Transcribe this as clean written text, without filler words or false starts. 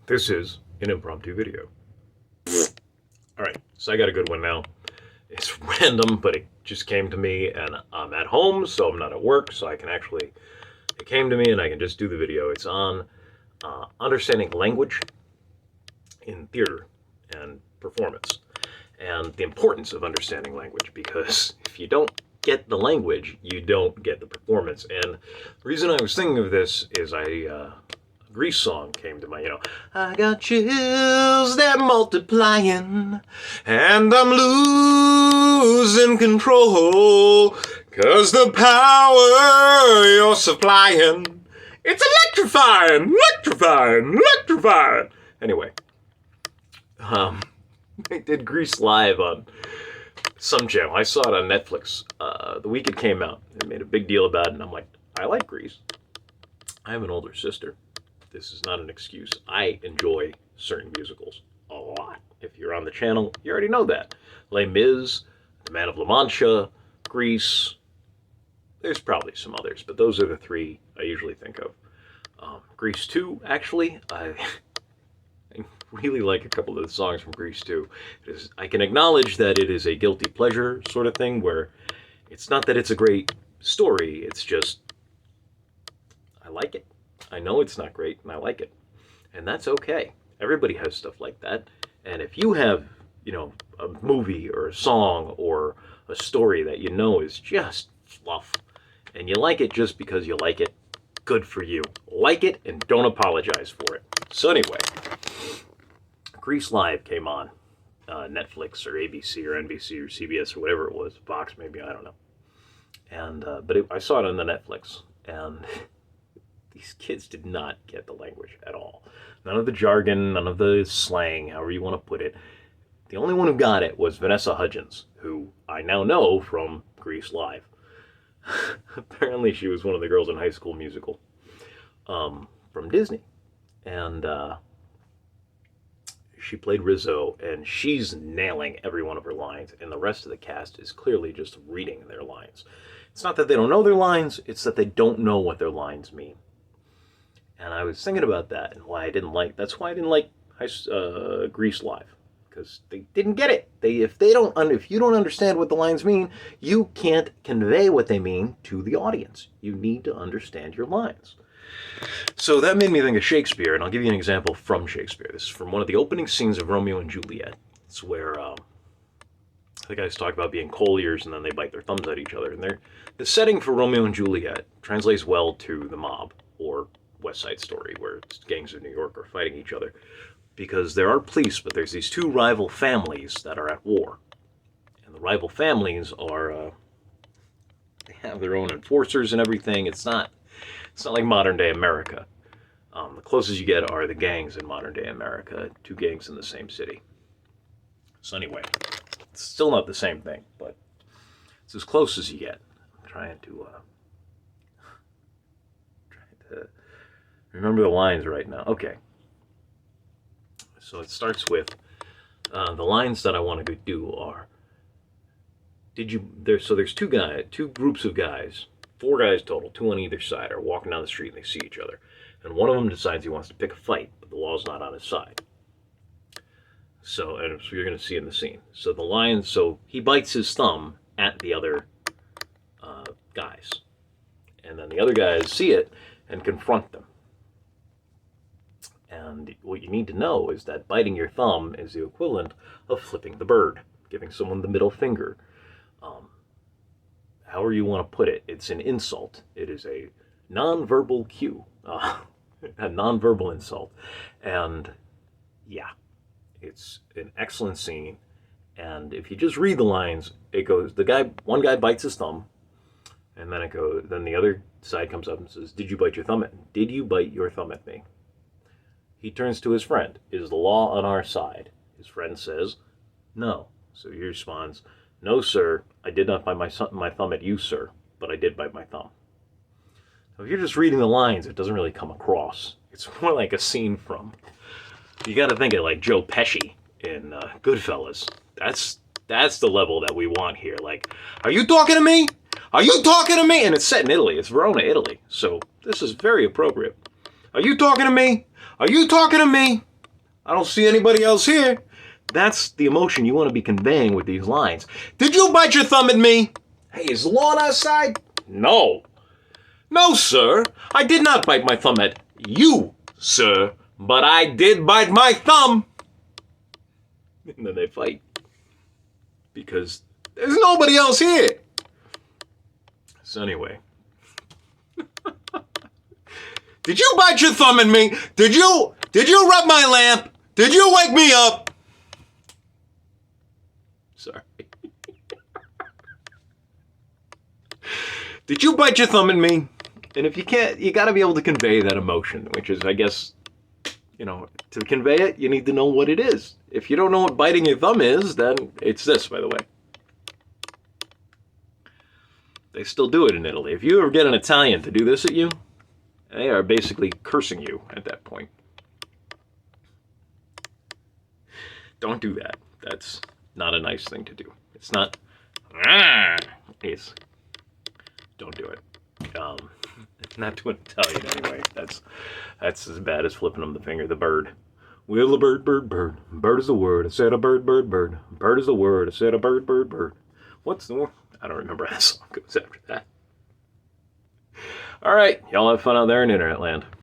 This is an impromptu video. Alright, so I got a good one now. It's random, but it just came to me, and I'm at home, so I'm not at work, so I can actually, it came to me and I can just do the video. It's on understanding language in theater and performance, and the importance of understanding language, because if you don't get the language, you don't get the performance. And the reason I was thinking of this is Grease song came to mind, I got chills, they're multiplying, and I'm losing control, 'cause the power you're supplying, it's electrifying, electrifying, electrifying. Anyway, they did Grease live on some channel. I saw it on Netflix the week it came out. They made a big deal about it, and I'm like, I like Grease. I have an older sister. This is not an excuse. I enjoy certain musicals a lot. If you're on the channel, you already know that. Les Mis, The Man of La Mancha, Grease. There's probably some others, but those are the three I usually think of. Grease 2, actually, I really like a couple of the songs from Grease 2. I can acknowledge that it is a guilty pleasure sort of thing, where it's not that it's a great story, it's just, I like it. I know it's not great, and I like it. And that's okay. Everybody has stuff like that. And if you have, a movie or a song or a story that you know is just fluff, and you like it just because you like it, good for you. Like it and don't apologize for it. So anyway, Grease Live came on Netflix or ABC or NBC or CBS or whatever it was, Fox maybe, I don't know. And I saw it on the Netflix, and these kids did not get the language at all. None of the jargon, none of the slang, however you want to put it. The only one who got it was Vanessa Hudgens, who I now know from Grease Live. Apparently she was one of the girls in High School Musical from Disney. And she played Rizzo, and she's nailing every one of her lines, and the rest of the cast is clearly just reading their lines. It's not that they don't know their lines, it's that they don't know what their lines mean. And I was thinking about that, and that's why I didn't like Grease Live, because they didn't get it. If you don't understand what the lines mean, you can't convey what they mean to the audience. You need to understand your lines. So that made me think of Shakespeare, and I'll give you an example from Shakespeare. This is from one of the opening scenes of Romeo and Juliet. It's where the guys talk about being colliers, and then they bite their thumbs at each other. And the setting for Romeo and Juliet translates well to the mob, or West Side Story, where gangs of New York are fighting each other. Because there are police, but there's these two rival families that are at war. And the rival families are, they have their own enforcers and everything. It's not like modern day America. The closest you get are the gangs in modern day America, two gangs in the same city. So anyway, it's still not the same thing, but it's as close as you get. I'm trying to remember the lines right now. Okay. So it starts with, the lines that I want to do are, there's two groups of guys, 4 guys total, 2 on either side, are walking down the street and they see each other. And one of them decides he wants to pick a fight, but the law's not on his side. So you're going to see in the scene. So he bites his thumb at the other guys. And then the other guys see it and confront them. And what you need to know is that biting your thumb is the equivalent of flipping the bird, giving someone the middle finger. However you want to put it, it's an insult. It is a nonverbal cue, a nonverbal insult. And yeah, it's an excellent scene. And if you just read the lines, it goes, one guy bites his thumb, and then the other side comes up and says, did you bite your thumb at me? He turns to his friend, is the law on our side? His friend says, no. So he responds, no, sir, I did not bite my thumb at you, sir, but I did bite my thumb. Now, if you're just reading the lines, it doesn't really come across. It's more like a scene from, you got to think of like Joe Pesci in Goodfellas. That's the level that we want here. Like, are you talking to me? Are you talking to me? And it's set in Italy. It's Verona, Italy. So this is very appropriate. Are you talking to me? Are you talking to me? I don't see anybody else here. That's the emotion you want to be conveying with these lines. Did you bite your thumb at me? Hey, is the lawn outside? No. No, sir. I did not bite my thumb at you, sir. But I did bite my thumb. And then they fight. Because there's nobody else here. So anyway. Did you bite your thumb at me? Did you rub my lamp? Did you wake me up? Sorry. Did you bite your thumb at me? And if you can't, you got to be able to convey that emotion, which is, I guess, to convey it, you need to know what it is. If you don't know what biting your thumb is, then it's this, by the way. They still do it in Italy. If you ever get an Italian to do this at you, they are basically cursing you at that point. Don't do that. That's not a nice thing to do. It's not. It's. Don't do it. Not to an Italian anyway. That's as bad as flipping them the finger. The bird. Will a bird, bird, bird. Bird is the word. I said a bird, bird, bird. Bird is the word. I said a bird, bird, bird. What's the word? I don't remember how the song goes after that. All right. Y'all have fun out there in internet land.